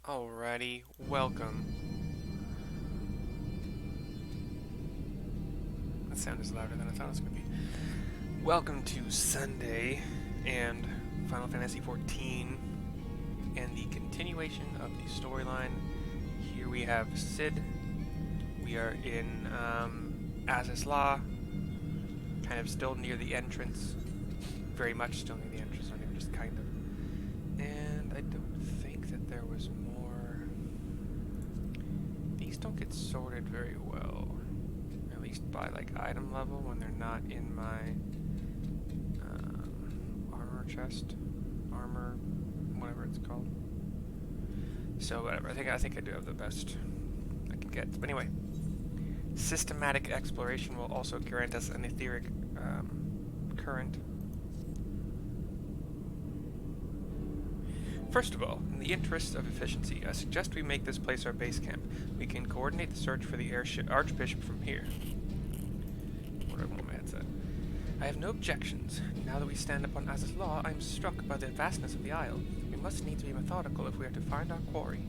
Alrighty, welcome. That sound is louder than I thought it was going to be. Welcome to Sunday and Final Fantasy XIV and the continuation of the storyline. Here we have Cid. We are in Azys Lla, kind of still near the entrance. Very much still near the entrance, not even just kind of. And I don't think that there was more. These don't get sorted very well, at least by like item level when they're not in my armor chest, armor, whatever it's called. So whatever. I think I do have the best I can get. But anyway, systematic exploration will also grant us an etheric current. First of all, in the interests of efficiency, I suggest we make this place our base camp. We can coordinate the search for the Archbishop from here. Where do I want my headset? I have no objections. Now that we stand upon Azys Lla, I am struck by the vastness of the isle. We must needs be methodical if we are to find our quarry.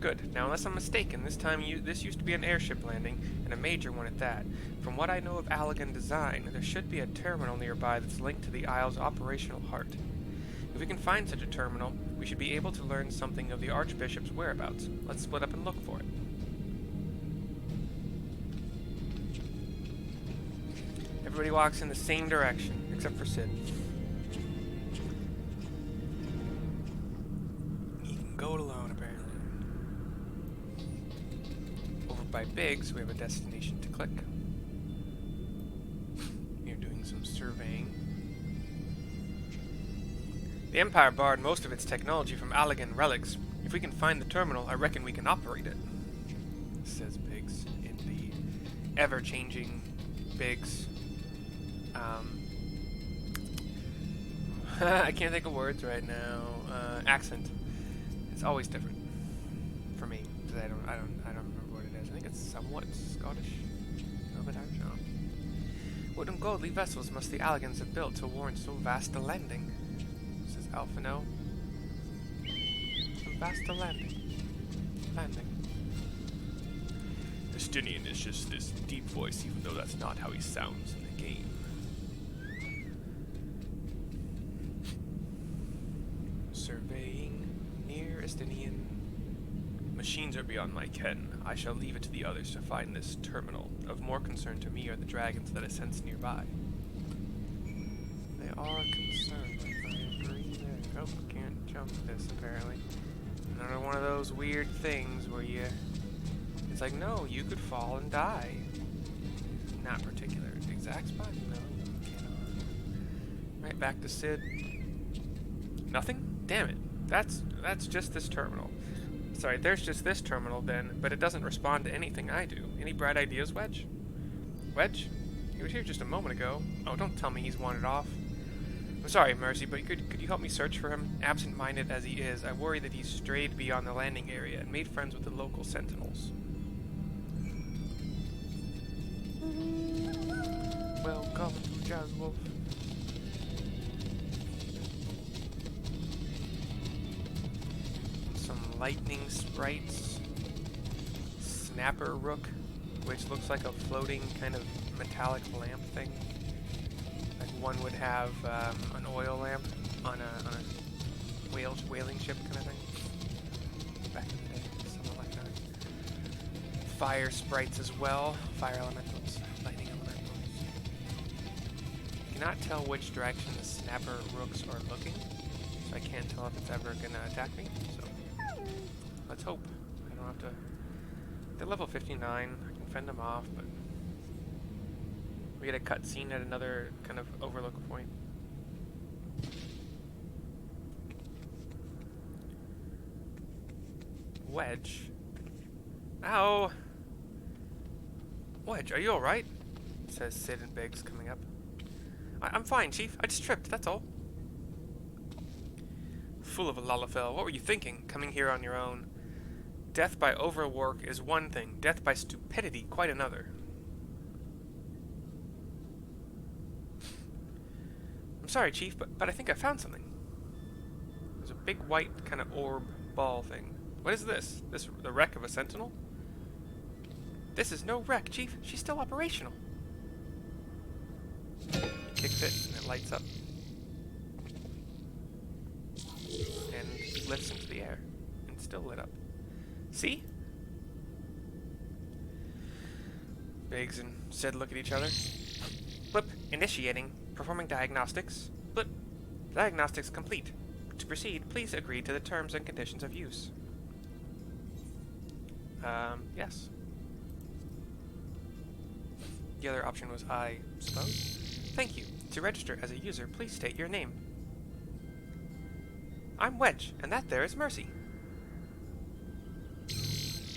Good. Now, unless I'm mistaken, this used to be an airship landing, and a major one at that. From what I know of Allagan design, there should be a terminal nearby that's linked to the isle's operational heart. If we can find such a terminal, we should be able to learn something of the Archbishop's whereabouts. Let's split up and look for it. Everybody walks in the same direction, except for Cid. He can go it alone, apparently. Over by Biggs, we have a destination to click. We are doing some surveying. The Empire borrowed most of its technology from Allagan relics. If we can find the terminal, I reckon we can operate it, says Biggs in the ever-changing Biggs. I can't think of words right now. Accent. It's always different for me because I don't remember what it is. I think it's somewhat Scottish. A little bit Irish. No. What ungodly vessels must the Allagans have built to warrant so vast a landing? Says Alphinaud. So vast a landing. Estinien is just this deep voice, even though that's not how he sounds in the game. Surveying near Estinien. Machines are beyond my ken. I shall leave it to the others to find this terminal. Of more concern to me are the dragons that I sense nearby. They are concerned. Oh, can't jump this apparently. Another one of those weird things where it's like, no, you could fall and die. Not particular. Exact spot? No, you cannot. Right, back to Cid. Nothing? Damn it. That's just this terminal. Sorry, there's just this terminal then, but it doesn't respond to anything I do. Any bright ideas, Wedge? Wedge? He was here just a moment ago. Oh, don't tell me he's wandered off. I'm sorry, Mercy, but could you help me search for him? Absent-minded as he is, I worry that he's strayed beyond the landing area and made friends with the local sentinels. Welcome, Jazzwolf. Some lightning sprites. Snapper Rook, which looks like a floating kind of metallic lamp thing. Like one would have an oil lamp on a whaling ship kind of thing. Back in the day, something like that. Fire sprites as well. Fire elementals, lightning elementals. I cannot tell which direction the snapper rooks are looking, so I can't tell if it's ever gonna attack me. So let's hope. I don't have to. They're level 59. I can fend them off, but. We get a cutscene at another kind of overlook point. Wedge? Ow! Wedge, are you alright? Says Cid and Biggs coming up. I'm fine, Chief. I just tripped, that's all. Fool of a Lalafell, what were you thinking, coming here on your own? Death by overwork is one thing, death by stupidity quite another. Sorry, Chief, but I think I found something. There's a big white kind of orb ball thing. What is this? The wreck of a sentinel? This is no wreck, Chief. She's still operational. He kicks it and it lights up. And lifts into the air. And still lit up. See? Biggs and Sid look at each other. Blip. Initiating. Performing diagnostics. Blip. Diagnostics complete. To proceed, please agree to the terms and conditions of use. Yes. The other option was I suppose. Thank you. To register as a user, please state your name. I'm Wedge, and that there is Mercy.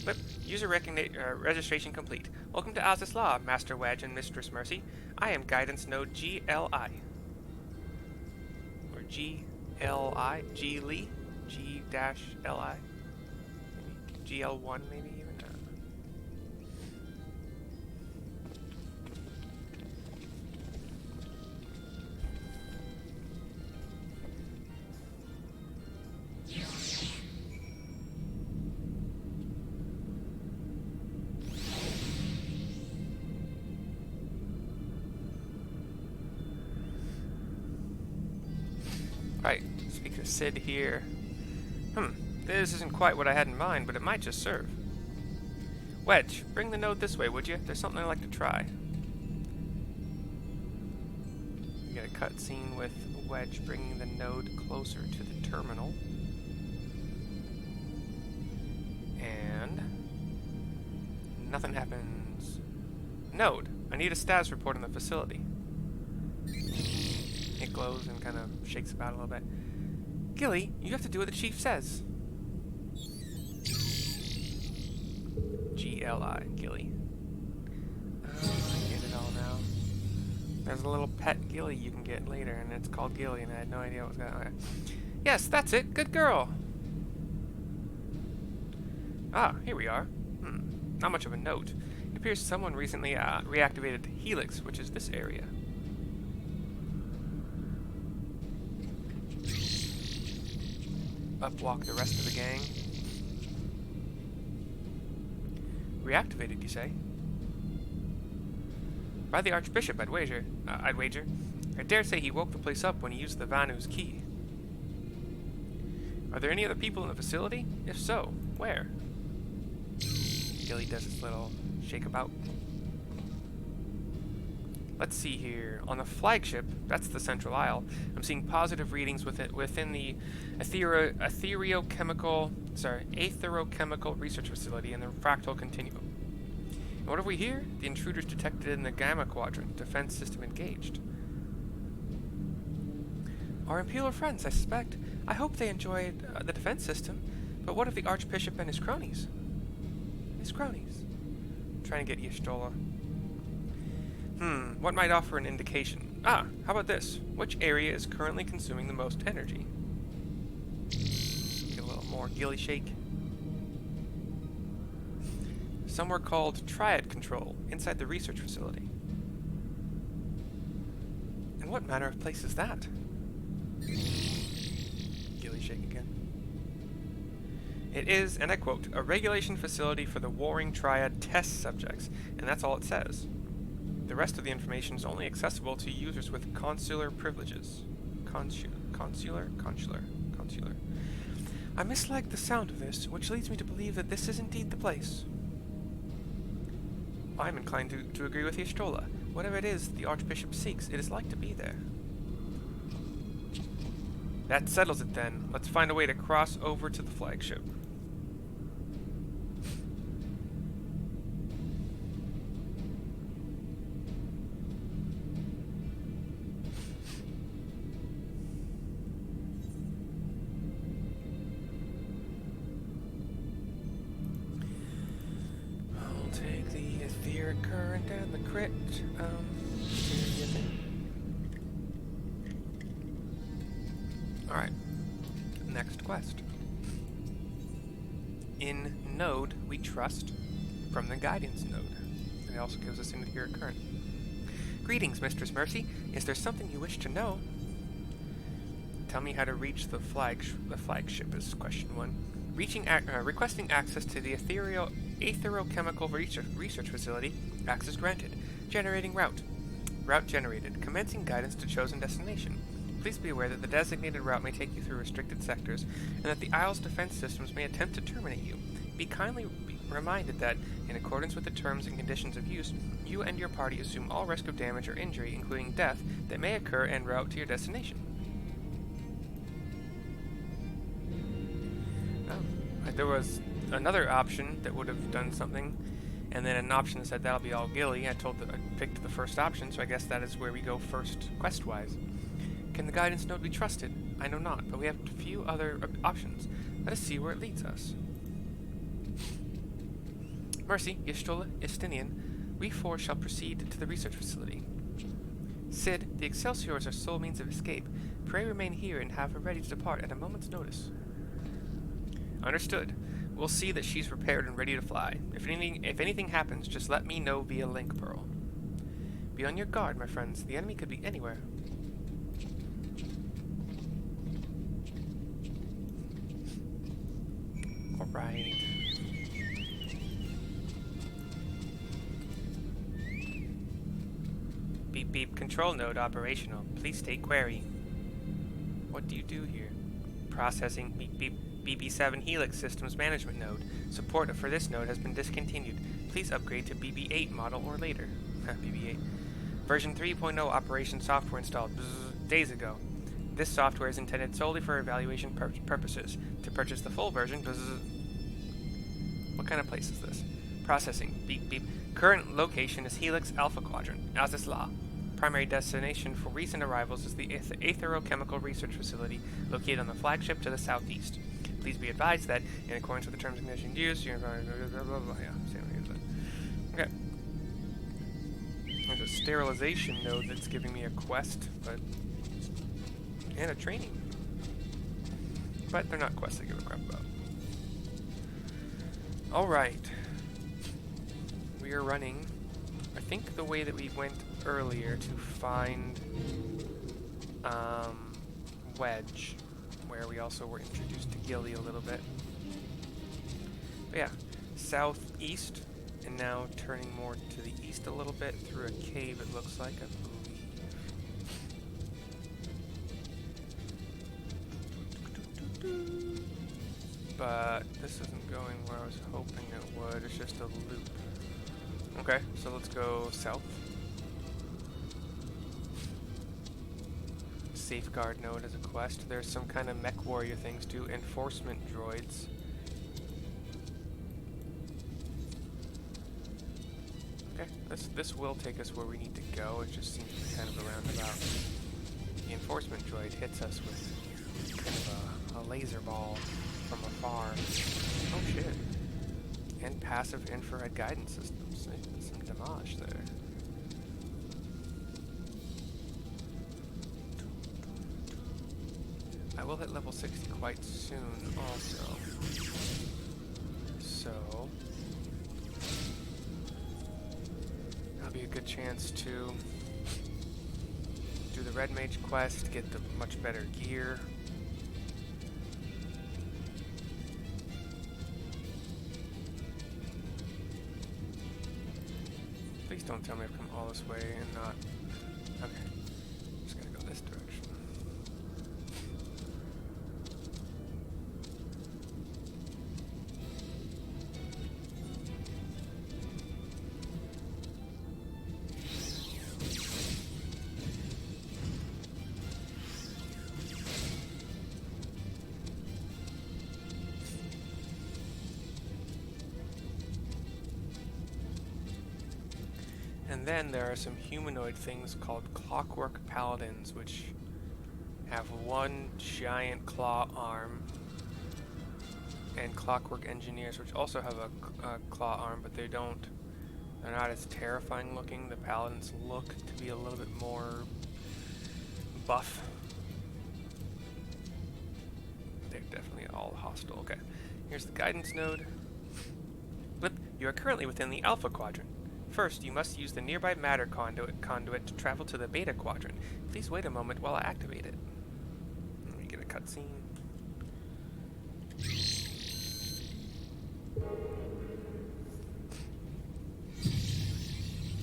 Blip. User registration complete. Welcome to Azys Lla, Master Wedge and Mistress Mercy. I am Guidance Node GLI. Or GLI? G-Li? G-Li? GL1 maybe even? Right, Speaker Sid here. This isn't quite what I had in mind, but it might just serve. Wedge, bring the node this way, would you? There's something I'd like to try. We get a cutscene with Wedge bringing the node closer to the terminal. And nothing happens. Node, I need a status report on the facility. It glows and kind of shakes about a little bit. Gilly, you have to do what the chief says. GLI, Gilly. I get it all now. There's a little pet Gilly you can get later, and it's called Gilly, and I had no idea what was going on. Okay. Yes, that's it. Good girl. Ah, here we are. Not much of a note. It appears someone recently reactivated Helix, which is this area. Up walk the rest of the gang. Reactivated, you say? By the Archbishop, I'd wager. I dare say he woke the place up when he used the Vanu's key. Are there any other people in the facility? If so, where? Gilly does his little shake about. Let's see here. On the flagship, that's the central aisle, I'm seeing positive readings within the aetherochemical research facility in the fractal continuum. And what have we here? The intruders detected in the Gamma Quadrant. Defense system engaged. Our Imperial friends, I suspect. I hope they enjoyed the defense system. But what of the Archbishop and his cronies? Trying to get Y'shtola. What might offer an indication? How about this? Which area is currently consuming the most energy? Get a little more Gilly shake. Somewhere called Triad Control, inside the research facility. And what manner of place is that? Gilly shake again. It is, and I quote, a regulation facility for the Warring Triad test subjects, and that's all it says. The rest of the information is only accessible to users with consular privileges. Consular. I mislike the sound of this, which leads me to believe that this is indeed the place. I'm inclined to agree with Y'shtola. Whatever it is the Archbishop seeks, it is like to be there. That settles it then. Let's find a way to cross over to the flagship. Current and the crit. Alright. Next quest. In node, we trust from the guidance node. And it also gives us into your current. Greetings, Mistress Mercy. Is there something you wish to know? Tell me how to reach the flagship is question 1. Requesting access to the aetherochemical research facility. Access granted. Generating route. Route generated. Commencing guidance to chosen destination. Please be aware that the designated route may take you through restricted sectors, and that the Isle's defense systems may attempt to terminate you. Be kindly reminded that, in accordance with the terms and conditions of use, you and your party assume all risk of damage or injury, including death, that may occur en route to your destination. There was another option that would have done something, and then an option that said that'll be all Gilly. I picked the first option, so I guess that is where we go first, quest-wise. Can the guidance node be trusted? I know not, but we have a few other options. Let us see where it leads us. Mercy, Y'shtola, Estinien, we four shall proceed to the research facility. Cid, the Excelsior is our sole means of escape. Pray remain here and have her ready to depart at a moment's notice. Understood. We'll see that she's prepared and ready to fly. If anything happens, just let me know via link pearl. Be on your guard, my friends. The enemy could be anywhere. Alright. Beep beep, control node operational. Please state query. What do you do here? Processing, beep beep. BB7 Helix Systems Management Node. Support for this node has been discontinued. Please upgrade to BB8 model or later. BB8. Version 3.0 operation software installed days ago. This software is intended solely for evaluation purposes. To purchase the full version, what kind of place is this? Processing. Beep beep. Current location is Helix Alpha Quadrant, Azys Lla. Primary destination for recent arrivals is the Aetherochemical Research Facility located on the flagship to the southeast. Please be advised that, in accordance with the terms and conditions used, you're okay. There's a sterilization node that's giving me a quest, and a training. But they're not quests I give a crap about. Alright. We are running, I think, the way that we went earlier to find Wedge, where we also were introduced to Gilly a little bit. But yeah, southeast, and now turning more to the east a little bit through a cave, it looks like, I believe. But this isn't going where I was hoping it would, it's just a loop. Okay, so let's go south. Safeguard node as a quest. There's some kind of mech warrior things too. Enforcement droids. Okay, this will take us where we need to go. It just seems to be kind of a roundabout. The enforcement droid hits us with kind of a laser ball from afar. Oh shit. And passive infrared guidance systems. Some damage there. I will hit level 60 quite soon also. So that'll be a good chance to do the Red Mage quest, get the much better gear. Please don't tell me I've come all this way and not... Okay. I'm just gonna go this direction. And then there are some humanoid things called clockwork paladins, which have one giant claw arm, and clockwork engineers, which also have a claw arm, but they're not as terrifying looking. The paladins look to be a little bit more buff. They're definitely all hostile. Okay, here's the guidance node. Blip, you are currently within the Alpha Quadrant. First, you must use the nearby matter conduit to travel to the Beta Quadrant. Please wait a moment while I activate it. There we Cutscene.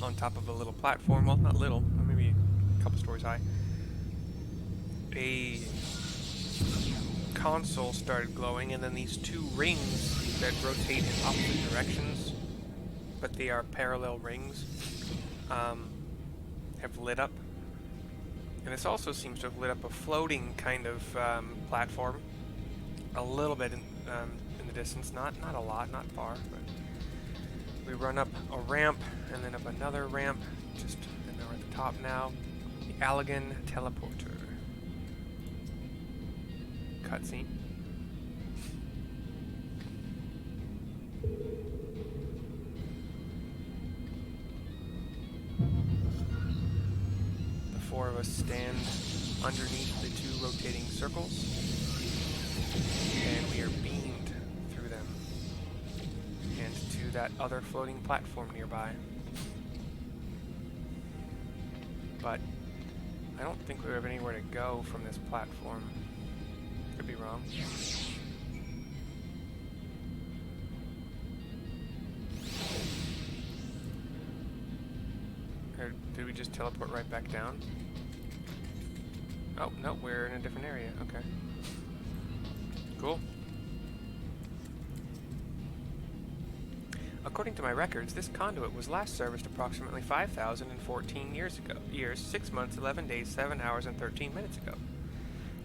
On top of a little platform, well, not little, maybe a couple stories high, a console started glowing, and then these two rings that rotate in opposite directions, but they are parallel rings, have lit up. And this also seems to have lit up a floating kind of platform, a little bit in the distance, not a lot, not far, but we run up a ramp and then up another ramp, and we're at the top now. The Allagan teleporter. Cutscene. The four of us stand underneath the two rotating circles, and we are beamed through them and to that other floating platform nearby. But I don't think we have anywhere to go from this platform. Could be wrong. Or did we just teleport right back down? Oh, no, we're in a different area. Okay. Cool. According to my records, this conduit was last serviced approximately 5,014 years, 6 months, 11 days, 7 hours, and 13 minutes ago.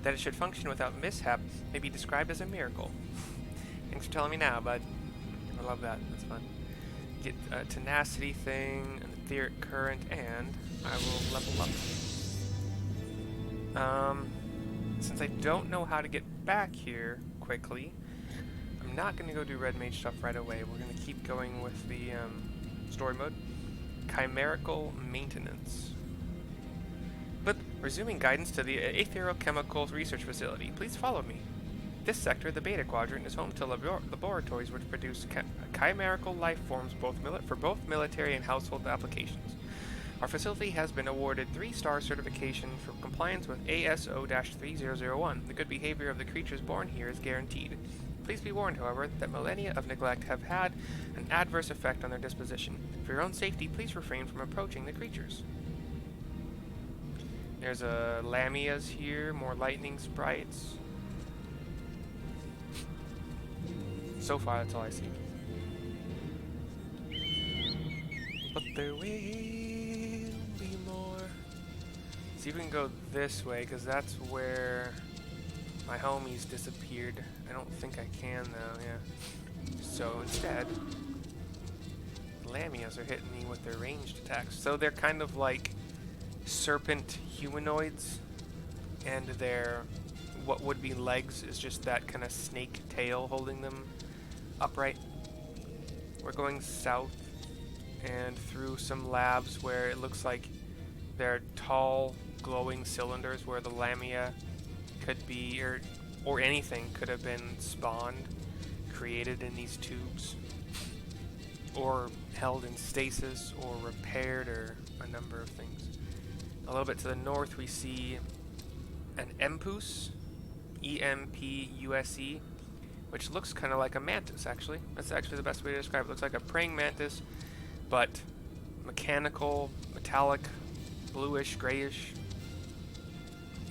That it should function without mishap may be described as a miracle. Thanks for telling me now, bud. I love that. That's fun. Get a tenacity thing, an etheric current, and I will level up. Since I don't know how to get back here quickly, I'm not going to go do red mage stuff right away. We're going to keep going with the story mode. Chimerical Maintenance. But resuming guidance to the Aetherochemical Research Facility. Please follow me. This sector, the Beta Quadrant, is home to laboratories which produce chimerical life forms for both military and household applications. Our facility has been awarded 3-star certification for compliance with ASO-3001. The good behavior of the creatures born here is guaranteed. Please be warned, however, that millennia of neglect have had an adverse effect on their disposition. For your own safety, please refrain from approaching the creatures. There's a Lamias here, more lightning sprites. So far, that's all I see. But there will be more. See if we can go this way, because that's where my homies disappeared. I don't think I can, though, yeah. So instead, Lamias are hitting me with their ranged attacks. So they're kind of like serpent humanoids, and their what would be legs is just that kind of snake tail holding them upright. We're going south and through some labs where it looks like they're tall glowing cylinders where the Lamia could be, or anything could have been spawned, created in these tubes, or held in stasis, or repaired, or a number of things. A little bit to the north we see an Empuse, E-M-P-U-S-E, which looks kind of like a mantis, actually. That's actually the best way to describe it. It looks like a praying mantis, but mechanical, metallic, bluish, grayish.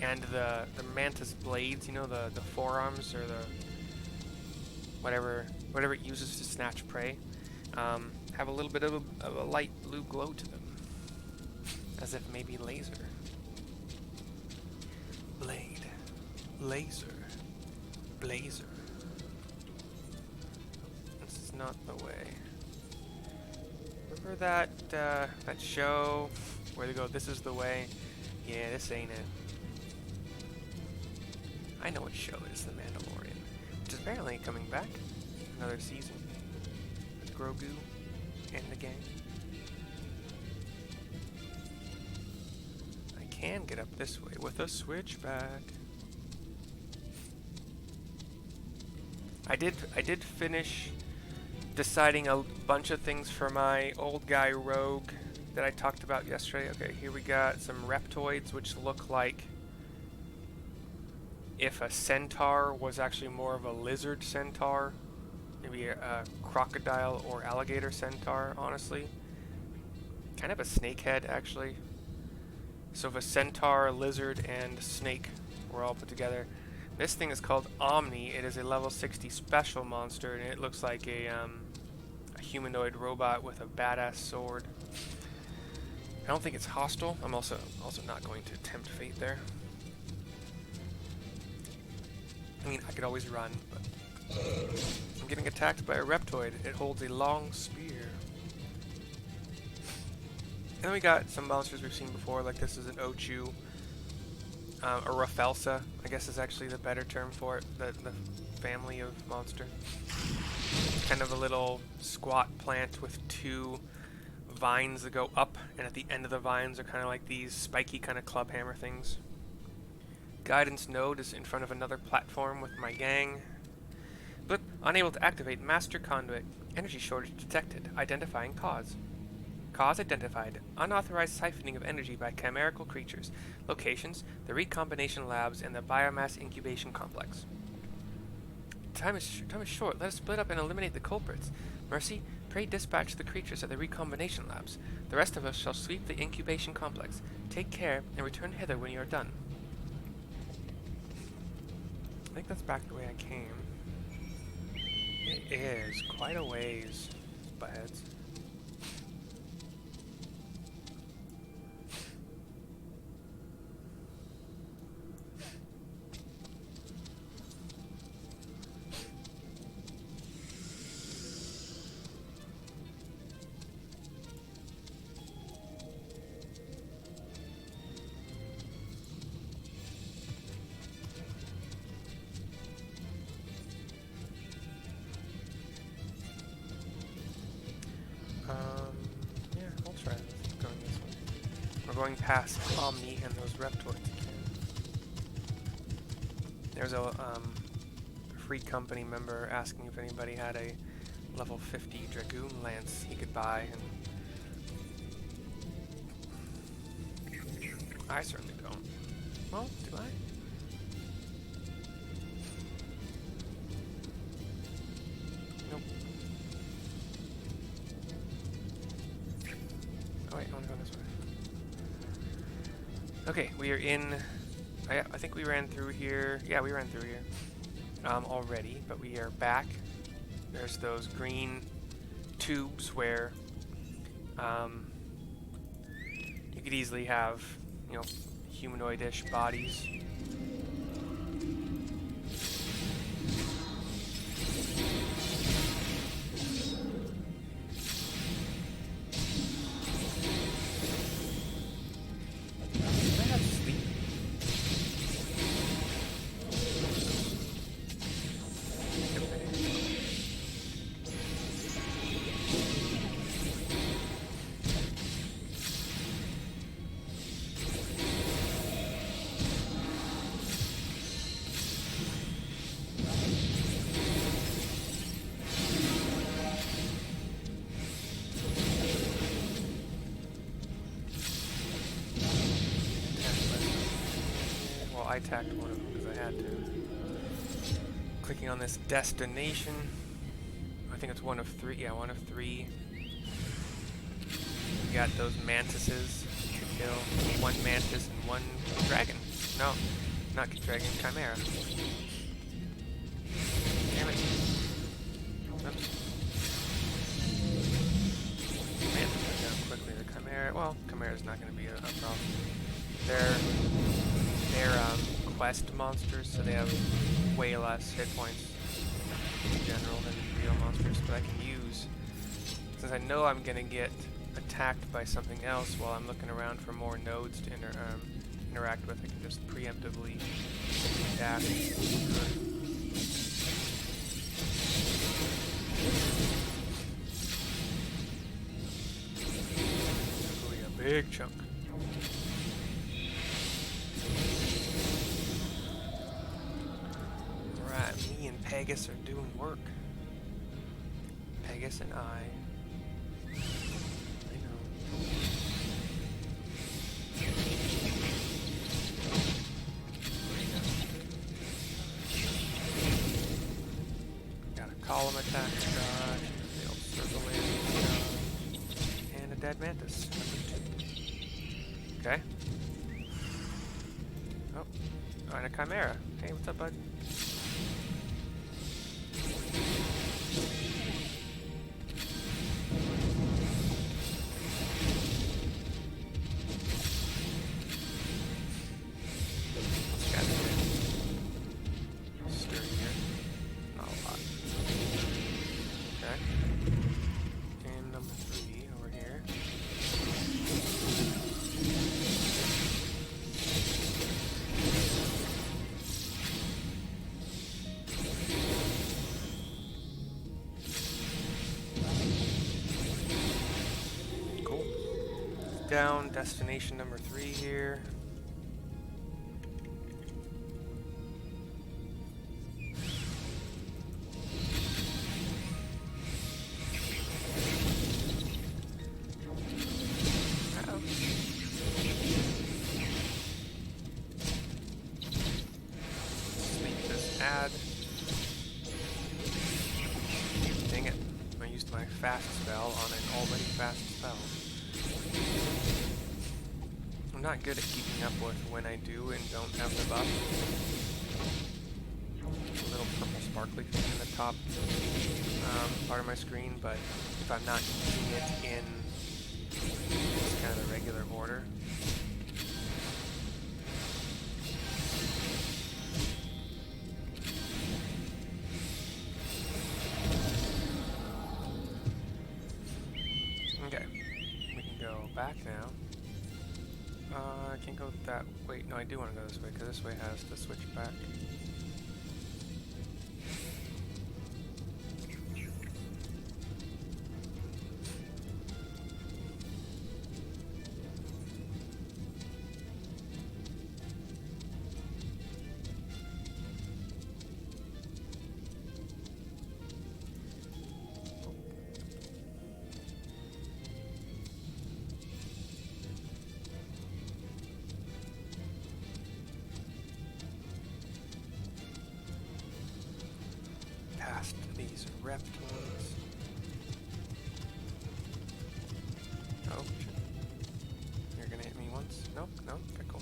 And the mantis blades, you know, the forearms, or the whatever it uses to snatch prey, have a little bit of a light blue glow to them. As if maybe laser. Blade. Laser. Blazer. This is not the way. Remember that show where they go, this is the way? Yeah, this ain't it. I know what show it is, The Mandalorian, which is apparently coming back. Another season with Grogu and the gang. I can get up this way with a switchback. I did finish deciding a bunch of things for my old guy rogue that I talked about yesterday. Okay, here we got some reptoids which look like if a centaur was actually more of a lizard centaur, maybe a crocodile or alligator centaur, honestly. Kind of a snakehead, actually. So if a centaur, lizard, and snake were all put together. This thing is called Omni. It is a level 60 special monster, and it looks like a humanoid robot with a badass sword. I don't think it's hostile. I'm also not going to tempt fate there. I mean, I could always run, but I'm getting attacked by a reptoid. It holds a long spear. And then we got some monsters we've seen before, like this is an Ochu. A Rafelsa, I guess is actually the better term for it, the family of monster. Kind of a little squat plant with two vines that go up, and at the end of the vines are kind of like these spiky kind of club hammer things. Guidance node is in front of another platform with my gang. Blip, unable to activate master conduit. Energy shortage detected. Identifying cause. Cause identified. Unauthorized siphoning of energy by chimerical creatures. Locations, the recombination labs and the biomass incubation complex. Time is short. Let us split up and eliminate the culprits. Mercy, pray dispatch the creatures at the recombination labs. The rest of us shall sweep the incubation complex. Take care and return hither when you are done. I think that's back the way I came. It is quite a ways, buttheads. Yeah, I'll try going this way. We're going past Omni and those reptoids again. There's a free company member asking if anybody had a level 50 Dragoon Lance he could buy, and I certainly don't. Well, do I? Nope. Oh wait, I want to go this way. Okay, we are in... I think we ran through here. Yeah, we ran through here already, but we are back. There's those green tubes where you could easily have, you know, humanoid-ish bodies. I attacked one of them because I had to. Clicking on this destination. I think it's one of three. Yeah, one of three. We got those mantises to kill. One mantis and one dragon. No, not dragon, chimera. Damn it. Oops. Mantis went down quickly. The chimera, well, chimera's not going to be a problem. They're quest monsters, so they have way less hit points in general than real monsters, but I can use, since I know I'm going to get attacked by something else while I'm looking around for more nodes to interact with, I can just preemptively dash. Hopefully a big chunk. Pegasus are doing work. Pegasus and I know. column attacks dodge, failed circle laser dodge, and a dead mantis. Okay. Oh, and a chimera. Hey, what's up, bud? Down, destination number 3 here. Uh-oh. Sleep this ad. Dang it. I used my fast spell on an already fast spell. I'm not good at keeping up with when I do and don't have the buff. A little purple sparkly thing in the top part of my screen, but if I'm not using it in just kind of the regular order. Okay, we can go back now. I can't go that. Wait, no, I do want to go this way because this way has to switch back. Past these reptoids. Oh, shit. You're gonna hit me once? Nope, no? Okay, cool.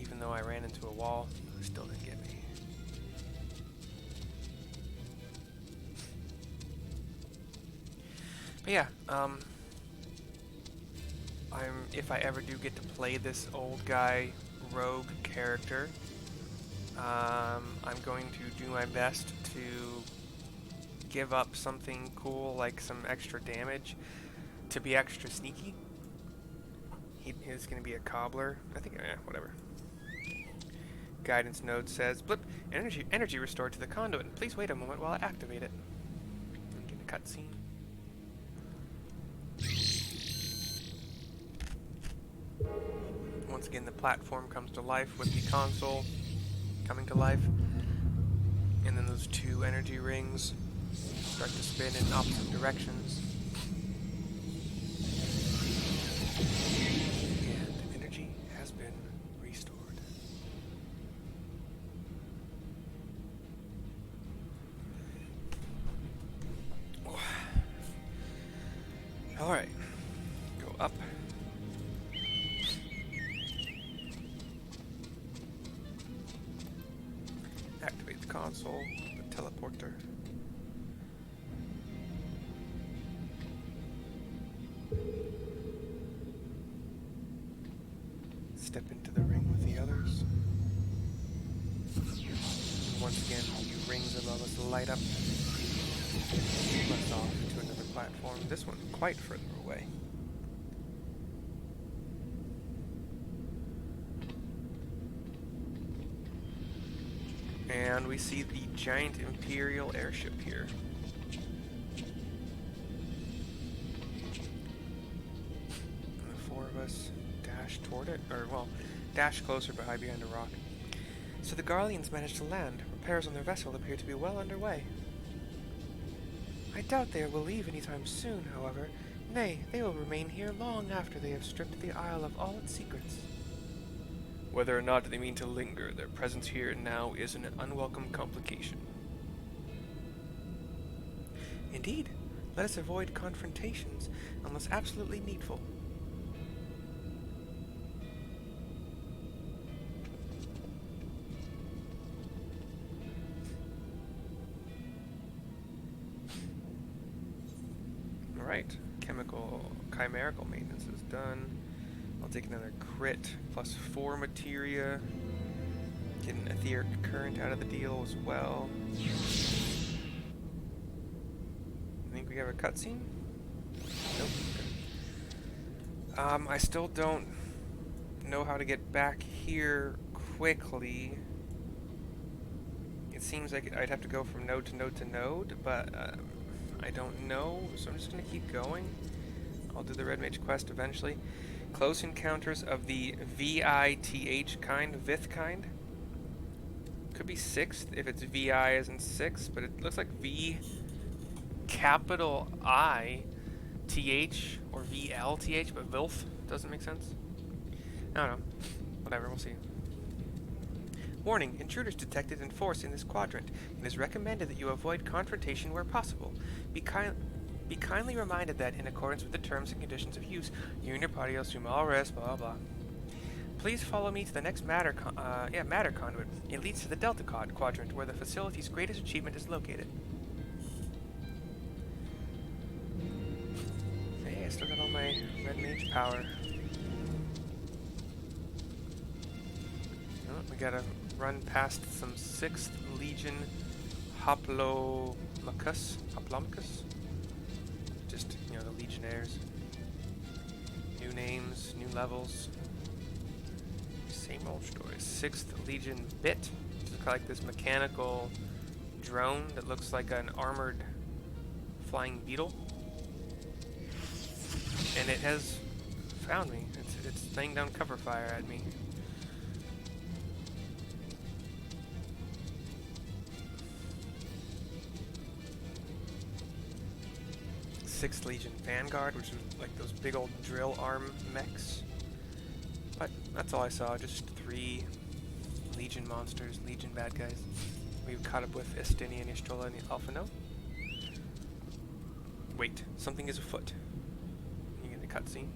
Even though I ran into a wall, it still didn't get me. But yeah, if I ever do get to play this old guy rogue character, I'm going to do my best to give up something cool like some extra damage to be extra sneaky. He's going to be a cobbler. I think, whatever. Guidance node says, blip, energy restored to the conduit. Please wait a moment while I activate it. I'm getting a cutscene. Once again, the platform comes to life with the console coming to life, and then those 2 energy rings start to spin in opposite directions, and energy has been restored. Alright, go up. Activate the console, the teleporter. Step into the ring with the others. And once again, the rings above us light up. Left off to another platform. This one quite further away. And we see the giant Imperial airship here. And the 4 of us dash toward it, or well, dash closer but hide behind a rock. So the Garleans managed to land. Repairs on their vessel appear to be well underway. I doubt they will leave anytime soon, however. Nay, they will remain here long after they have stripped the isle of all its secrets. Whether or not they mean to linger, their presence here now is an unwelcome complication. Indeed. Let us avoid confrontations unless absolutely needful. Alright, Chimerical Maintenance is done. I'll take another crit, plus 4 materia. Get an etheric current out of the deal as well. I think we have a cutscene? Nope. Okay. I still don't know how to get back here quickly. It seems like I'd have to go from node to node to node, but I don't know, so I'm just going to keep going. I'll do the Red Mage quest eventually. Close encounters of the VIth kind. Could be 6th if it's VI as in 6, but it looks like V capital I TH or VLTH, but VILF doesn't make sense. I don't know. Whatever, we'll see. Warning, intruders detected in force in this quadrant. It is recommended that you avoid confrontation where possible. Be kindly reminded that, in accordance with the terms and conditions of use, you and your party assume all risks, blah blah. Please follow me to the next matter conduit. It leads to the Delta Quadrant, where the facility's greatest achievement is located. Hey, I still got all my Red Mage power. Oh, we gotta run past some 6th Legion Hoplomachus. Just, you know, the legionnaires. New names, new levels. Same old story. 6th Legion Bit, which is like this mechanical drone that looks like an armored flying beetle. And it has found me. It's laying down cover fire at me. Sixth Legion Vanguard, which is like those big old drill arm mechs. But that's all I saw, just 3 Legion monsters, Legion bad guys. We've caught up with Estinien, Y'shtola, and Alphinaud. Wait, something is afoot. You get the cutscene.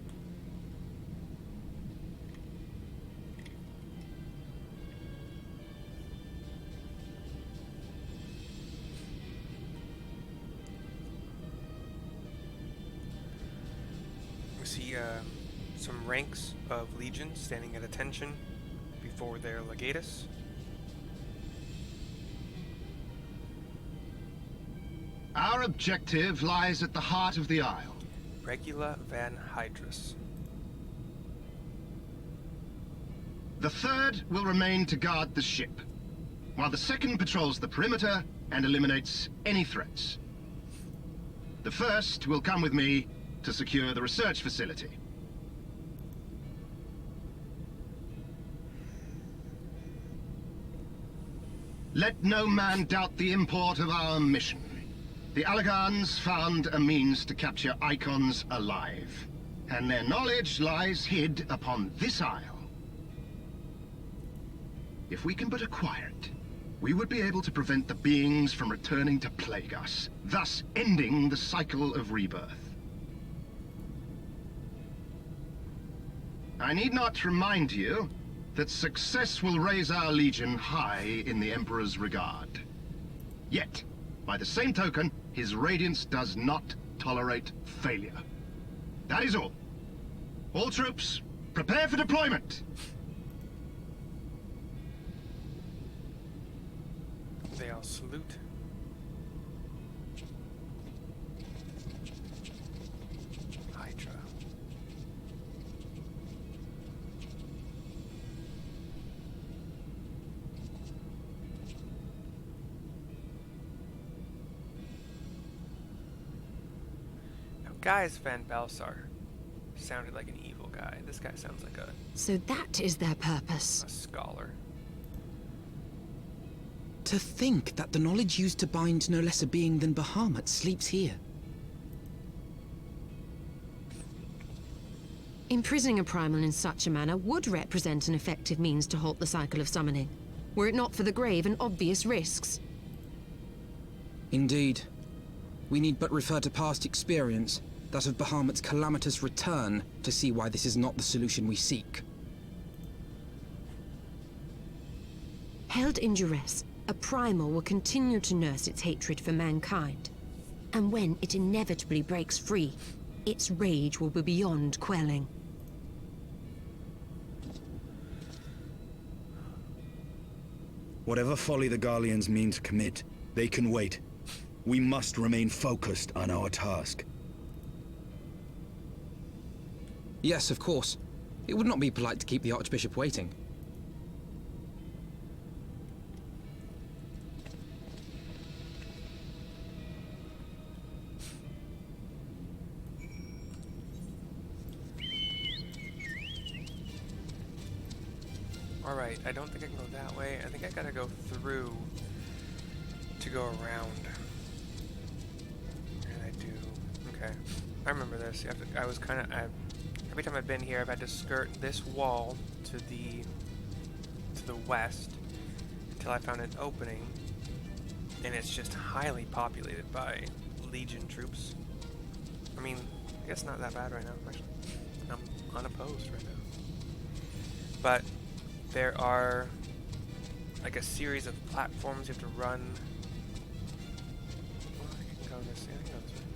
We see some ranks of legions standing at attention before their legatus. Our objective lies at the heart of the Isle. Regula van Hydrus. The third will remain to guard the ship, while the second patrols the perimeter and eliminates any threats. The first will come with me to secure the research facility. Let no man doubt the import of our mission. The Allagans found a means to capture icons alive, and their knowledge lies hid upon this isle. If we can but acquire it, we would be able to prevent the beings from returning to plague us, thus ending the cycle of rebirth. I need not remind you that success will raise our Legion high in the Emperor's regard. Yet, by the same token, his radiance does not tolerate failure. That is all. All troops, prepare for deployment! They all salute. Hydra. Now, Gaius Van Balsar sounded like an evil guy. This guy sounds like So that is their purpose. a scholar. To think that the knowledge used to bind no less a being than Bahamut sleeps here. Imprisoning a primal in such a manner would represent an effective means to halt the cycle of summoning, were it not for the grave and obvious risks. Indeed. We need but refer to past experience, that of Bahamut's calamitous return, to see why this is not the solution we seek. Held in duress, a primal will continue to nurse its hatred for mankind. And when it inevitably breaks free, its rage will be beyond quelling. Whatever folly the Garleans mean to commit, they can wait. We must remain focused on our task. Yes, of course. It would not be polite to keep the Archbishop waiting. Alright, I don't think I can go that way. I think I gotta go through to go around. And I do. Okay. I remember this. You have to, I was kind of... Every time I've been here, I've had to skirt this wall to the west until I found an opening. And it's just highly populated by Legion troops. I mean, I guess not that bad right now, actually. I'm unopposed right now. But there are like a series of platforms you have to run. Well, I can go this way. I can go this way.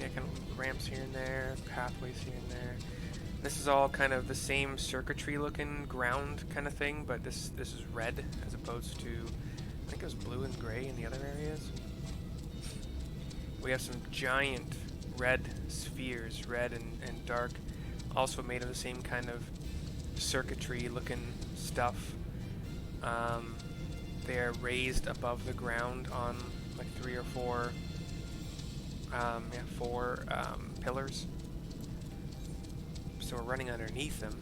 Yeah, kind of ramps here and there, pathways here and there. This is all kind of the same circuitry-looking ground kind of thing, but this is red as opposed to, I think it was blue and gray in the other areas. We have some giant red spheres, red and dark, also made of the same kind of circuitry-looking stuff. They are raised above the ground on like 3 or 4, four pillars. So we're running underneath them,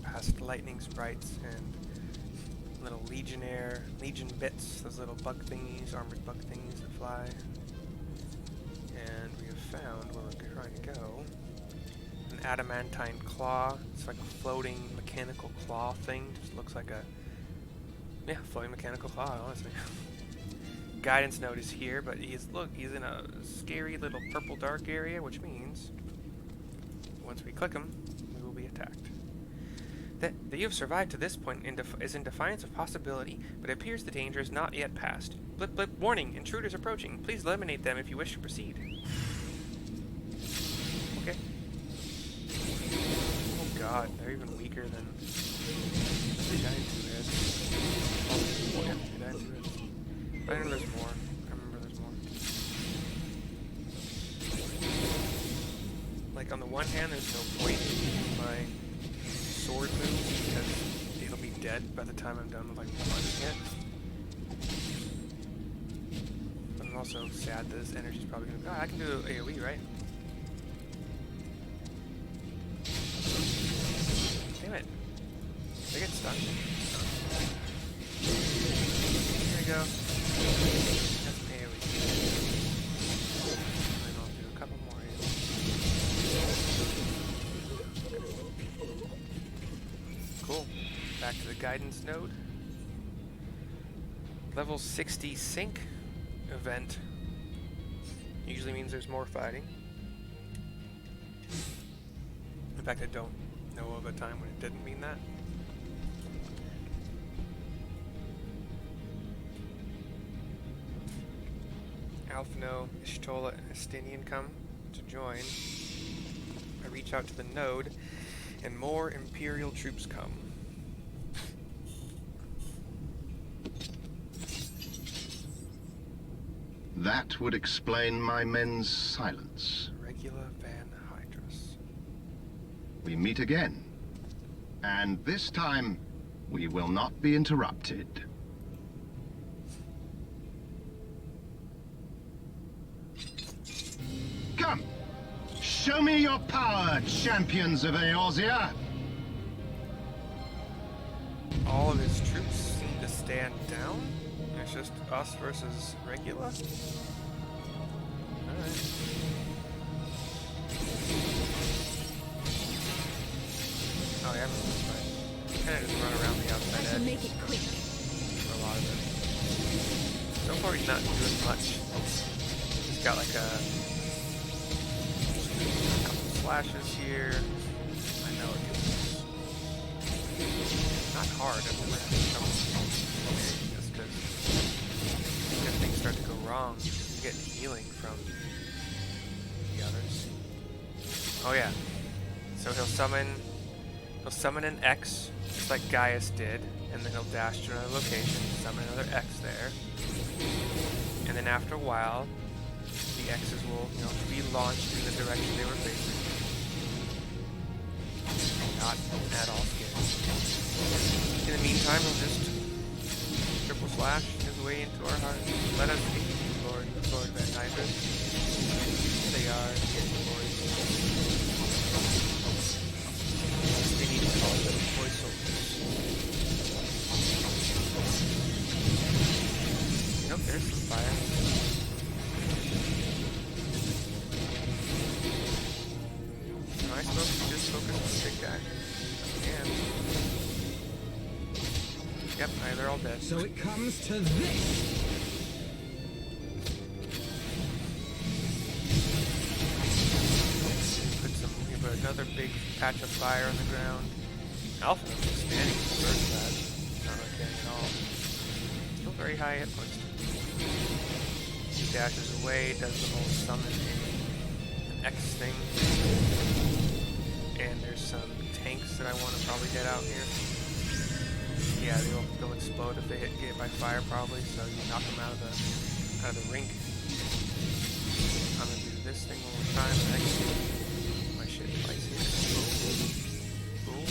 past lightning sprites and little legion bits, those little bug thingies, armored bug thingies that fly. And we have found where we're trying to go. An adamantine claw. It's like a floating mechanical claw thing. Just looks like a floating mechanical claw, honestly. Guidance note is here, but he's in a scary little purple dark area, which means once we click him, we will be attacked. That you have survived to this point is in defiance of possibility, but it appears the danger is not yet past. Blip blip, warning, intruders approaching. Please eliminate them if you wish to proceed. Okay. Oh god, they're even weaker than they died in 2 hits. Oh, yeah, they died in 2 hits. But I know there's more. I remember there's more. Like, on the one hand, there's no point in my sword move because it'll be dead by the time I'm done with, like, one hit. But I'm also sad that this energy's probably gonna... Oh, I can do AoE, right? Damn it. They get stuck. There we go. That's an AoE. And then I'll do a couple more AoE. Cool. Back to the guidance node. Level 60 sync event. Usually means there's more fighting. In fact, I don't know of a time when it didn't mean that. Alphinaud, Y'shtola, and Estinien come to join. I reach out to the node, and more Imperial troops come. That would explain my men's silence. Regula van Hydrus. We meet again. And this time, we will not be interrupted. Come! Show me your power, champions of Eorzea! All of his troops seem to stand down. It's just us versus Regula. Alright. Oh yeah, that's fine. Kind of just run around the outside edge. Make it quick. For a lot of it. So far he's not doing much. He's got like a couple flashes here. I know it gets not hard. I've never had trouble just because if things start to go wrong, you get healing from the others. Oh yeah. So he'll summon an X, just like Gaius did, and then he'll dash to another location, summon another X there. And then after a while, the X's will, be launched in the direction they were facing. Not at all scary. In the meantime, he'll just triple slash his way into our hearts. Let us be Lord Van Hydrus. They are his boys. They need to call them boy soldiers. Nope, there's some fire. Am I supposed to just focus on the big guy? And yep, they're all dead. So it comes to this! Put another big patch of fire on the ground. Alphinaud is standing in the first side. Not okay at all. Still very high hit points. He dashes away, does the whole summon an X thing. And there's some tanks that I want to probably get out here. Yeah, they'll explode if they get hit by fire probably, so you knock them out of the rink. I'm gonna do this thing one more time and execute my shit twice here. Boom.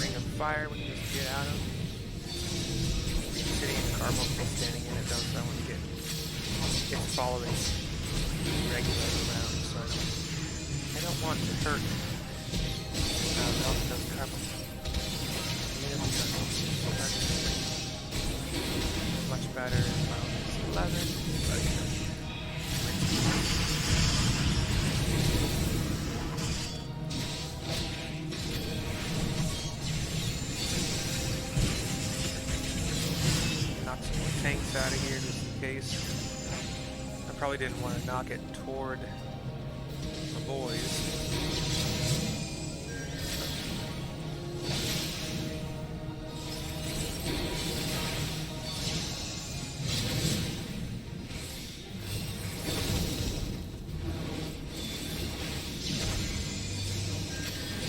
Ring of fire we can just get out of. Sitting in the car, mostly standing in it though, so I want to get following Regula around, so I don't want to hurt those carbon. Much better. It's 11. Knock some more tanks out of here just in case. I probably didn't want to knock it toward the boys.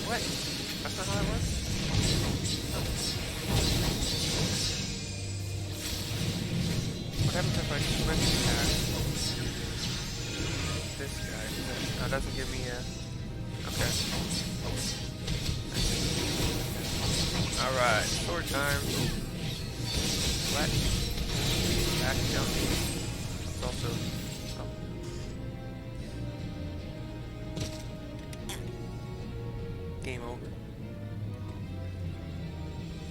What? That's not how that works? What happens if I switch past this guy? No, it doesn't give me a... Okay. Alright, sword time. What? Back down. It's also... Oh. Game over.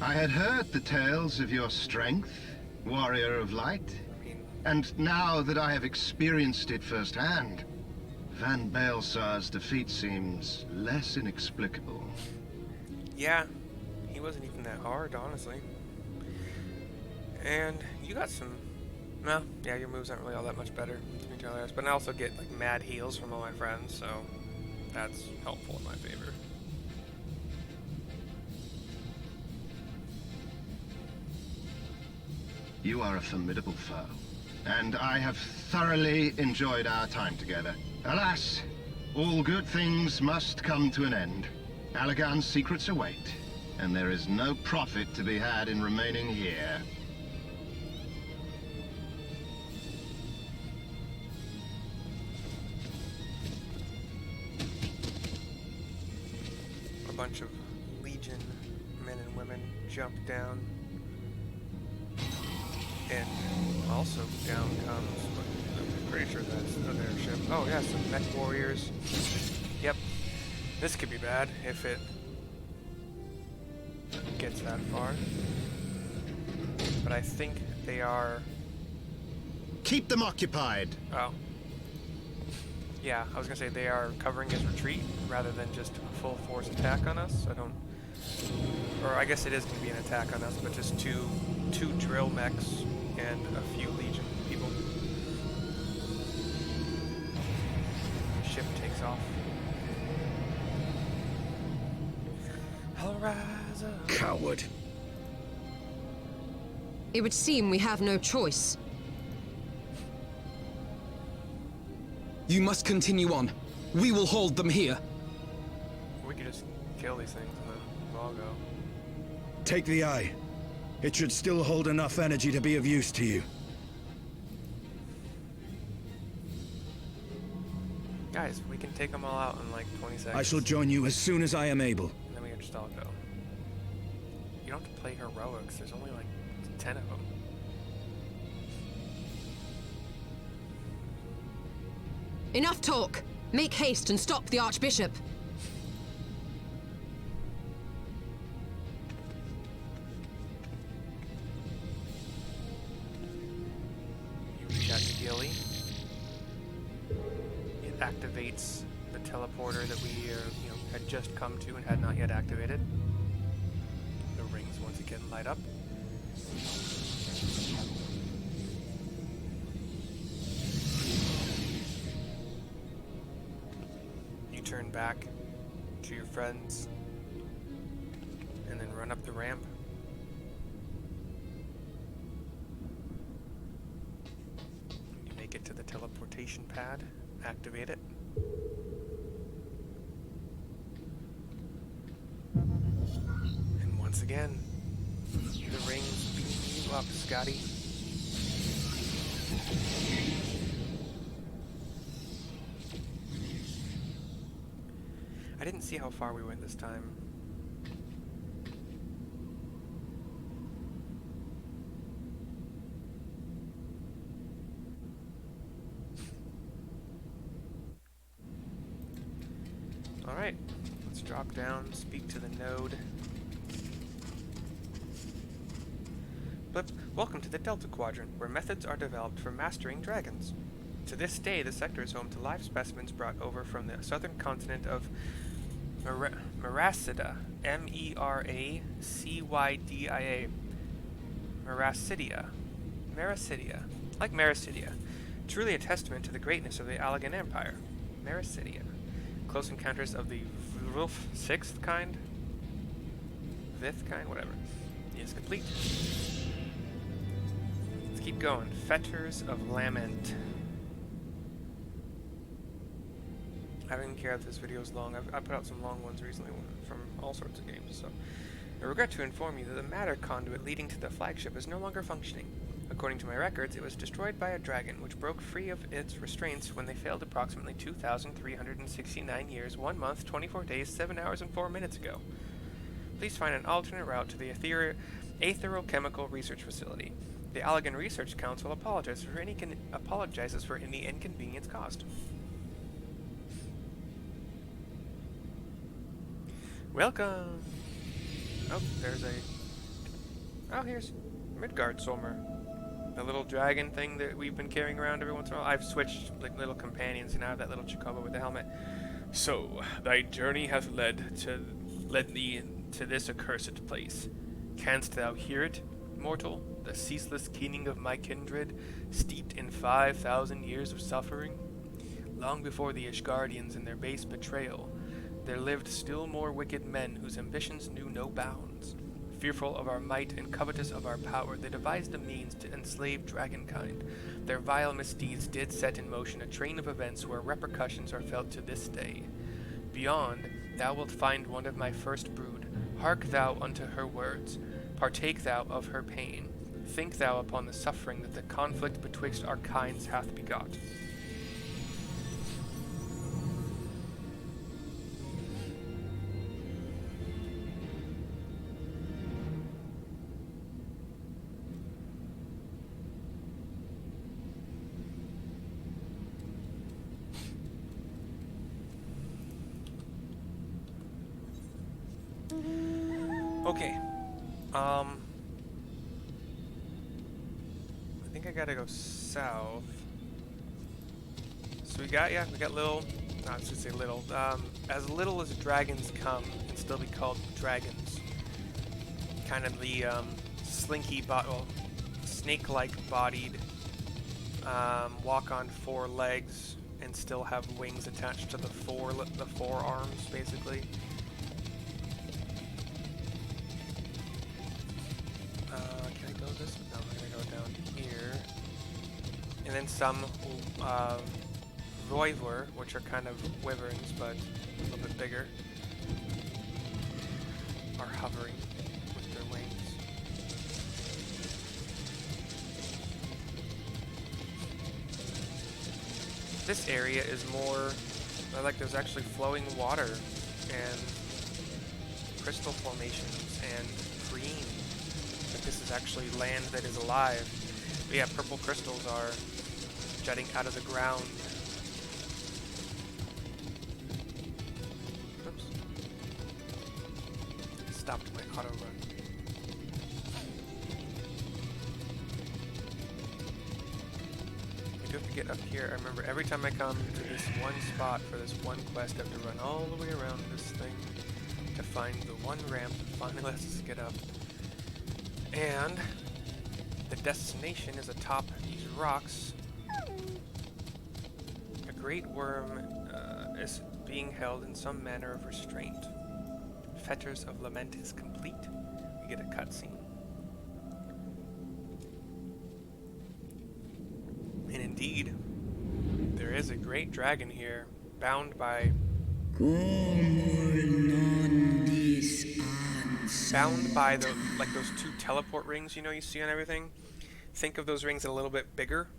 I had heard the tales of your strength, warrior of light. And now that I have experienced it firsthand, Van Baelsar's defeat seems less inexplicable. Yeah, he wasn't even that hard, honestly. And you got some... Well, yeah, your moves aren't really all that much better than each other's, but I also get like mad heals from all my friends, so that's helpful in my favor. You are a formidable foe, and I have thoroughly enjoyed our time together. Alas, all good things must come to an end. Allagan's secrets await, and there is no profit to be had in remaining here. A bunch of Legion men and women jump down. And also down comes, I'm pretty sure that's an airship. Oh yeah, some mech warriors. Yep. This could be bad if it gets that far. But I think they are... Keep them occupied! Oh. Yeah, I was gonna say they are covering his retreat rather than just a full force attack on us. I don't, or I guess it is gonna be an attack on us, but just two drill mechs and a few legion people. Ship takes off. I'll rise up. Coward. It would seem we have no choice. You must continue on. We will hold them here. We could just kill these things and then we'll all go. Take the eye. It should still hold enough energy to be of use to you. Guys, we can take them all out in like 20 seconds. I shall join you as soon as I am able. And then we can just all go. You don't have to play heroics. There's only like 10 of them. Enough talk! Make haste and stop the Archbishop! You reach out to Gilly. It activates the teleporter that we had just come to and had not yet activated. The rings once again light up. Turn back to your friends and then run up the ramp. You make it to the teleportation pad, activate it. And once again, the rings beam you up, Scotty. I didn't see how far we went this time. Alright, let's drop down, speak to the node. Welcome to the Delta Quadrant, where methods are developed for mastering dragons. To this day, the sector is home to live specimens brought over from the southern continent of Meracida, M-E-R-A-C-Y-D-I-A, Merasidia, like Merasidia, truly a testament to the greatness of the Allagan Empire. Merasidia, close encounters of the VIth Kind, whatever, is complete. Let's keep going. Fetters of Lament. I didn't care if this video is long. I put out some long ones recently from all sorts of games, so I regret to inform you that the matter conduit leading to the flagship is no longer functioning. According to my records, it was destroyed by a dragon, which broke free of its restraints when they failed approximately 2,369 years, 1 month, 24 days, 7 hours, and 4 minutes ago. Please find an alternate route to the Aetherochemical Research Facility. The Allagan Research Council apologizes for any inconvenience caused. Welcome! Oh, here's Midgardsormr. The little dragon thing that we've been carrying around every once in a while. I've switched, like, little companions, and I have that little Chocobo with the helmet. So, thy journey hath led thee to this accursed place. Canst thou hear it, mortal? The ceaseless keening of my kindred, steeped in 5,000 years of suffering? Long before the Ishgardians and their base betrayal, there lived still more wicked men whose ambitions knew no bounds. Fearful of our might and covetous of our power, they devised a means to enslave dragonkind. Their vile misdeeds did set in motion a train of events where repercussions are felt to this day. Beyond, thou wilt find one of my first brood. Hark thou unto her words. Partake thou of her pain. Think thou upon the suffering that the conflict betwixt our kinds hath begot. Okay. I think I gotta go south. So So we got little, no, I should say little, as little as dragons come and still be called dragons. Kind of the slinky, well, snake-like bodied, walk on 4 legs and still have wings attached to the forearms, basically. Can I go this way? No, I'm gonna go down here. And then some Roivor, which are kind of wyverns, but a little bit bigger, are hovering with their wings. This area is more like there's actually flowing water and crystal formations and green. Like this is actually land that is alive. But yeah, purple crystals are jutting out of the ground. Oops. Stopped my auto run. I do have to get up here. I remember every time I come to this one spot for this one quest, I have to run all the way around this thing to find the one ramp that finally lets us get up. And the destination is atop these rocks. A great worm is being held in some manner of restraint. Fetters of Lament is complete. We get a cutscene. And indeed, there is a great dragon here, bound by those 2 teleport rings, you know, you see on everything. Think of those rings a little bit bigger,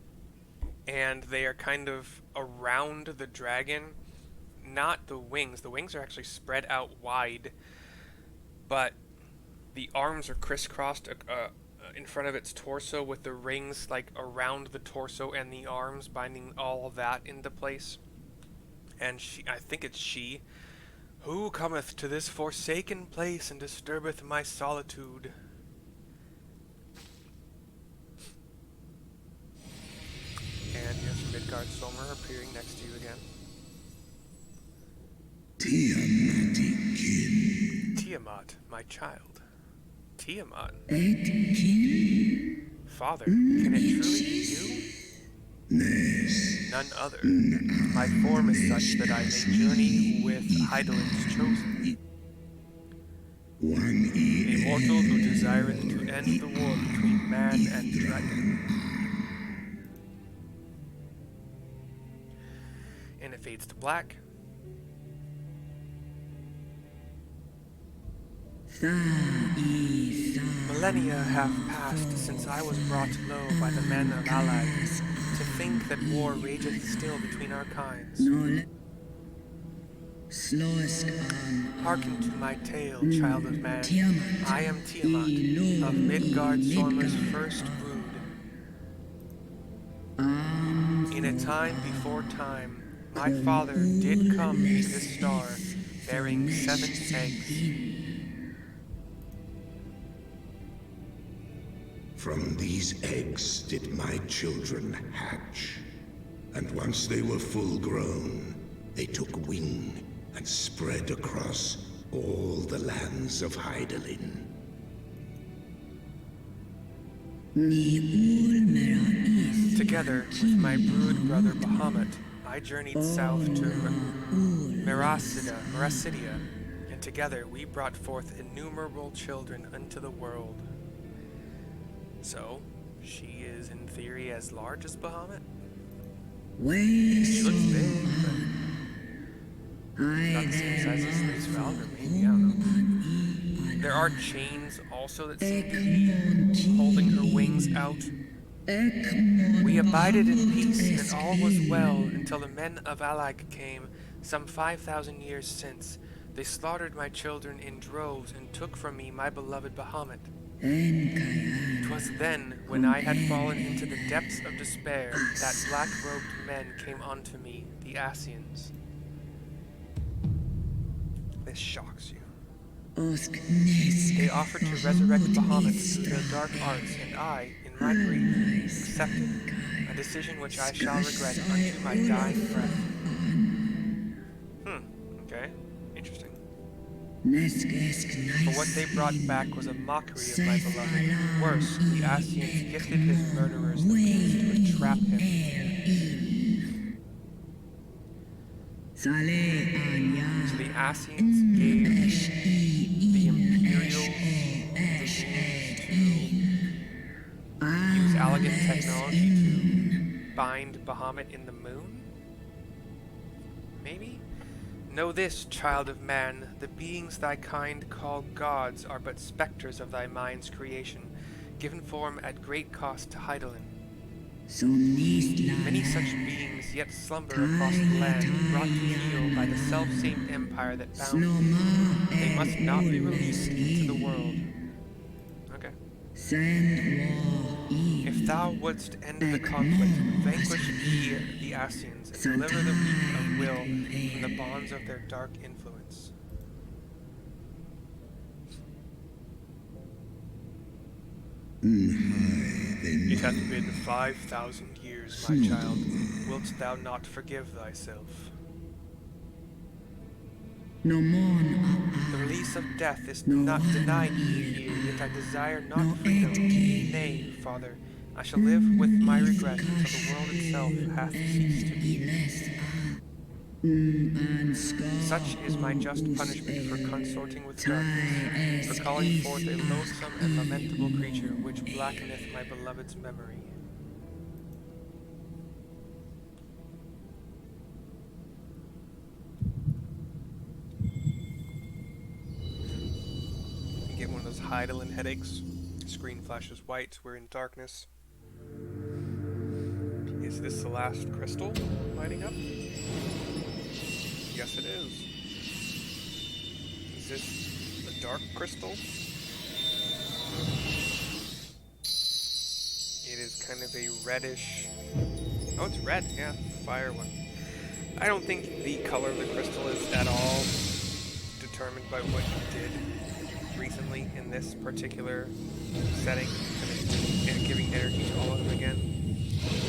and they are kind of around the dragon, not the wings. The wings are actually spread out wide, but the arms are crisscrossed in front of its torso, with the rings like around the torso and the arms, binding all of that into place. And I think it's she, who cometh to this forsaken place and disturbeth my solitude. And here's Midgardsormr appearing next to you again. Tiamat, my child. Tiamat. Father, can it truly be you? None other. My form is such that I may journey with Hydalin's chosen. A mortal who desireth to end the war between man and dragon. And it fades to black. Millennia have passed since I was brought low by the men of Allagan, to think that war rageth still between our kinds. Hearken to my tale, child of man. I am Tiamat, of Midgardsormr's first brood. In a time before time, my father did come to this star, bearing 7 eggs. From these eggs did my children hatch, and once they were full grown, they took wing and spread across all the lands of Hydaelyn. Together with my brood brother Bahamut, I journeyed south to Meracidia, and together we brought forth innumerable children unto the world. So, she is in theory as large as Bahamut? She looks big, but not the same size as Resurrect, maybe, I don't know. There are chains also that seem to be holding her wings out. We abided in peace, and all was well until the men of Allagan came some 5,000 years since. They slaughtered my children in droves and took from me my beloved Bahamut. 'Twas then, when I had fallen into the depths of despair, that black-robed men came unto me, the Ascians. This shocks you. They offered to resurrect Bahamut through their dark arts, and I, in my grief, accepted, a decision which I shall regret unto my dying breath. Okay. Interesting. For what they brought back was a mockery of my beloved. Worse, the Ascians gifted his murderers the means to entrap him. So the Ascians gave the Imperials the means to use Allagan technology to bind Bahamut in the moon? Maybe? Know this, child of man, the beings thy kind call gods are but specters of thy mind's creation, given form at great cost to Hydaelyn. Many such beings yet slumber across the land, brought to heel by the self-same empire that bound them. They must not be released into the world. Okay. If thou wouldst end the conflict, vanquish ye the Ascians, and deliver the weak of will from the bonds of their dark influence. It hath been 5,000 years, my child. Wilt thou not forgive thyself? The release of death is not denied me here, yet I desire not freedom. Nay, Father, I shall live with my regret until the world itself hath ceased to be. Such is my just punishment for consorting with darkness, for calling forth a loathsome and lamentable creature which blackeneth my beloved's memory. You get one of those Hydaelyn headaches. Screen flashes white. We're in darkness. Is this the last crystal lighting up? Yes, it is. Is this the dark crystal? It is kind of a reddish... Oh, it's red, yeah. Fire one. I don't think the color of the crystal is at all determined by what you did recently in this particular setting, and giving energy to all of them again.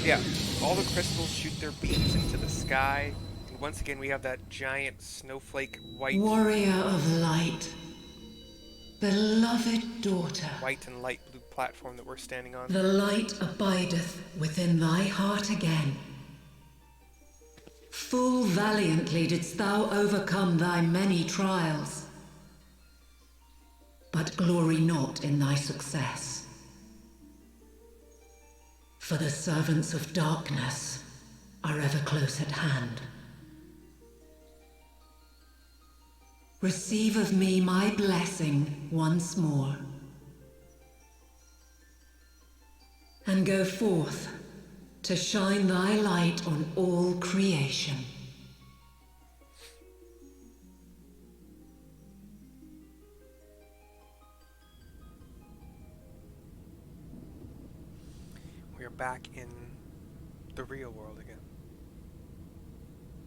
Yeah, all the crystals shoot their beams into the sky. Once again, we have that giant snowflake white... Warrior of light, beloved daughter. White and light blue platform that we're standing on. The light abideth within thy heart again. Full valiantly didst thou overcome thy many trials. But glory not in thy success. For the servants of darkness are ever close at hand. Receive of me my blessing once more, and go forth to shine thy light on all creation. We are back in the real world again.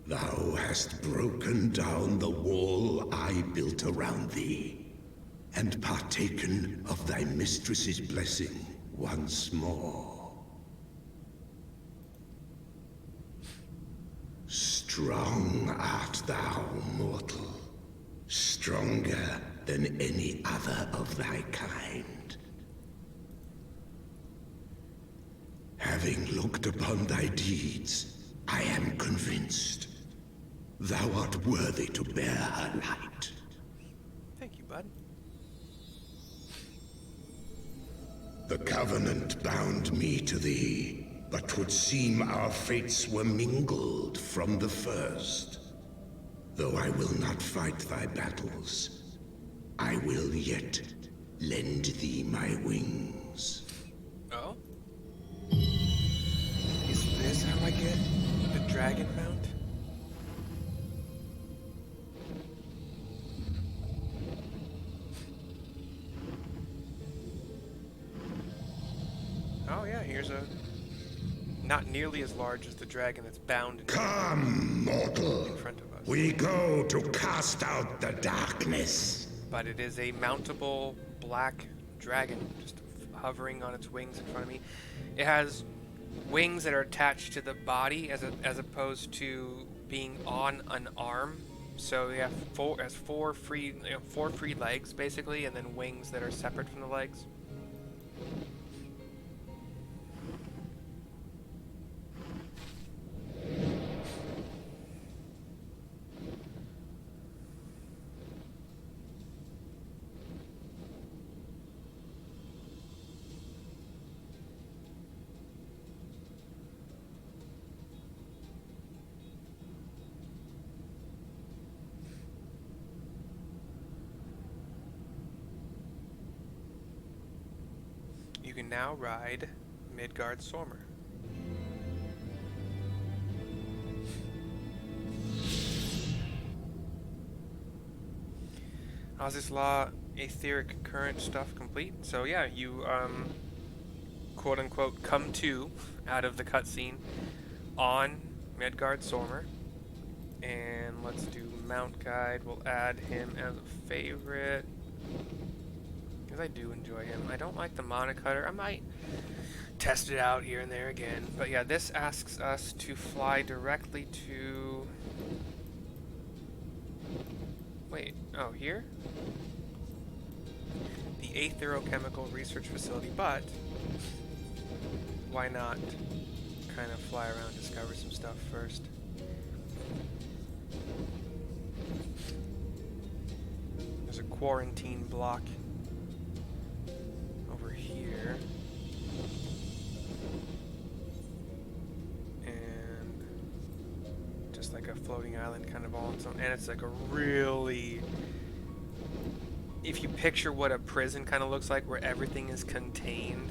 Thou hast broken down the wall I built around thee, and partaken of thy mistress's blessing once more. Strong art thou, mortal, stronger than any other of thy kind. Having looked upon thy deeds, I am convinced thou art worthy to bear her light. Thank you, bud. The Covenant bound me to thee, but 'twould seem our fates were mingled from the first. Though I will not fight thy battles, I will yet lend thee my wings. Oh? Is this how I get the dragon mount? Oh yeah, here's a... not nearly as large as the dragon that's bound in Come, mortal. front of us. We go to cast out the darkness. But it is a mountable black dragon, just hovering on its wings in front of me. It has wings that are attached to the body as opposed to being on an arm. So you have four free legs basically, and then wings that are separate from the legs. You can now ride Midgardsormr. Azys Lla etheric current stuff complete. So yeah, you quote unquote come to out of the cutscene on Midgardsormr. And let's do mount guide. We'll add him as a favorite. Because I do enjoy him. I don't like the monocutter. I might test it out here and there again. But yeah, this asks us to fly directly to... Wait, oh, here? The Aetherochemical Research Facility, but why not kind of fly around, discover some stuff first? There's a quarantine block over here. And just like a floating island kind of all on its own. And it's like a really... If you picture what a prison kind of looks like, where everything is contained,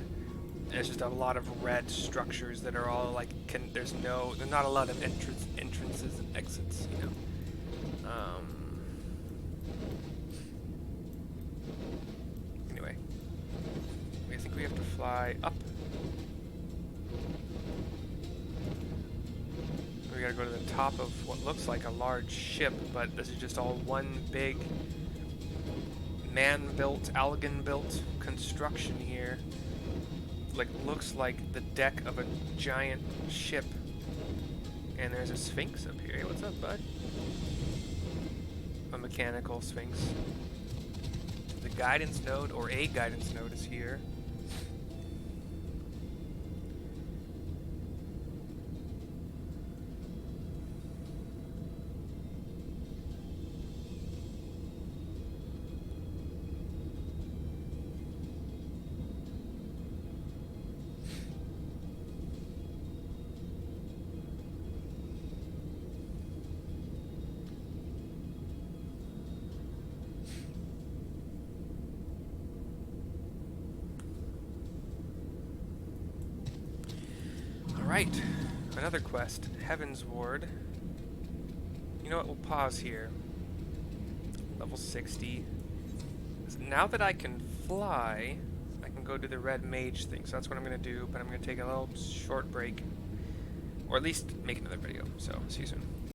there's just a lot of red structures that are all like, there's not a lot of entrances and exits, you know. Anyway, I think we have to fly up. We gotta go to the top of what looks like a large ship, but this is just all one big man-built, Allagan-built construction here. Like, looks like the deck of a giant ship. And there's a sphinx up here. Hey, what's up, bud? A mechanical sphinx. The guidance node, or a guidance node, is here. Alright, another quest, Heaven's Ward. You know what, we'll pause here. Level 60. Now that I can fly, I can go do the red mage thing, so that's what I'm going to do, but I'm going to take a little short break. Or at least make another video, so see you soon.